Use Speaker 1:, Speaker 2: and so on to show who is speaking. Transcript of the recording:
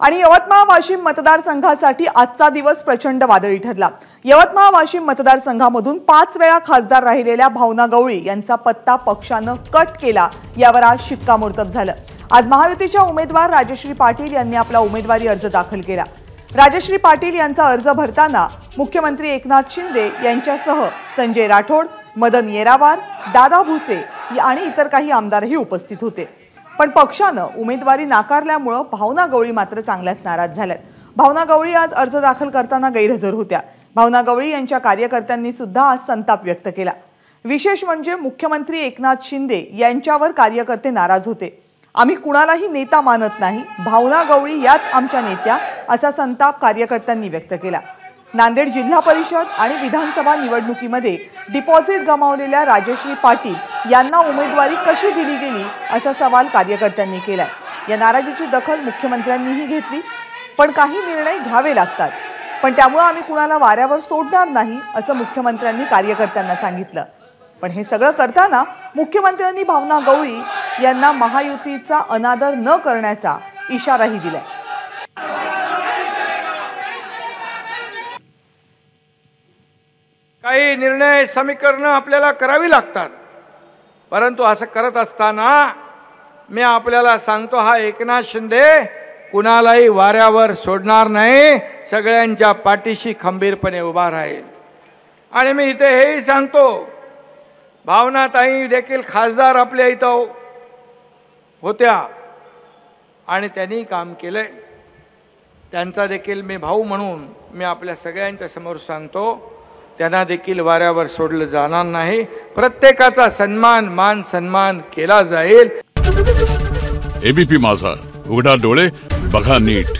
Speaker 1: आणि यवतमाळ वाशिम मतदारसंघासाठी आजचा दिवस प्रचंड वादळी ठरला। यवतमाळ वाशिम मतदारसंघामधून 5 वेळा खासदार राहिलेल्या भावना गवळी यांचा पत्ता पक्षाने कट केला, यावर आज शिक्कामोर्तब झालं। आज महायुतीच्या उमेदवार राजश्री पाटील यांनी आपला उमेदवारी अर्ज दाखल केला। राजश्री पाटील यांचा अर्ज भरताना मुख्यमंत्री एकनाथ शिंदे यांच्यासह संजय राठोड, मदन येरावार, दादा भुसे आणि इतर काही आमदारही उपस्थित होते। पण पक्षाने उमेदवारी नाकारल्यामुळे भावना गवळी मात्र चांगल्याच नाराज झाल्यात। भावना गवळी आज अर्ज दाखल करताना गैरहजर होत्या। भावना गवळी यांच्या कार्यकर्त्यांनी सुद्धा आज संताप व्यक्त केला। विशेष म्हणजे मुख्यमंत्री एकनाथ शिंदे यांच्यावर कार्यकर्ते नाराज होते। आम्ही कुणालाही नेता मानत नाही, भावना गवळी याच आमच्या नेत्या, असा संताप कार्यकर्त्यांनी व्यक्त केला। नांदेड जिल्हा परिषद आणि विधानसभा निवडणुकीमध्ये डिपॉझिट गमावलेल्या राजश्री पाटील यांना उमेदवारी कशी दिली गेली असा सवाल कार्यकर्त्यांनी केलाय। या नाराजीची दखल मुख्यमंत्र्यांनीही घेतली, पण काही निर्णय घ्यावे लागतात, पण त्यामुळे आम्ही कुणाला वाऱ्यावर सोडणार नाही असं मुख्यमंत्र्यांनी कार्यकर्त्यांना सांगितलं। पण हे सगळं करताना मुख्यमंत्र्यांनी भावना गवळी यांना महायुतीचा अनादर न करण्याचा इशाराही दिलाय।
Speaker 2: काही निर्णय समीकरण आपल्याला करावी लागतात, परंतु असं करत असताना मी आपल्याला सांगतो, हा एकनाथ शिंदे कुणालाही वाऱ्यावर सोडणार नाही, सगळ्यांच्या पाठीशी खंबीरपणे उभा राहील। आणि मी इथे हेही सांगतो, भावनाताई देखील खासदार आपल्या इथं होत्या आणि त्यांनी काम केलंय, त्यांचा देखील मी भाऊ म्हणून मी आपल्या सगळ्यांच्या समोर सांगतो, त्यांना देखील वाऱ्यावर सोडलं जाणार नाही। प्रत्येकाचा सन्मान मान सन्मान केला जाईल।
Speaker 3: एबीपी माझा, उघडा डोळे बघा नीट।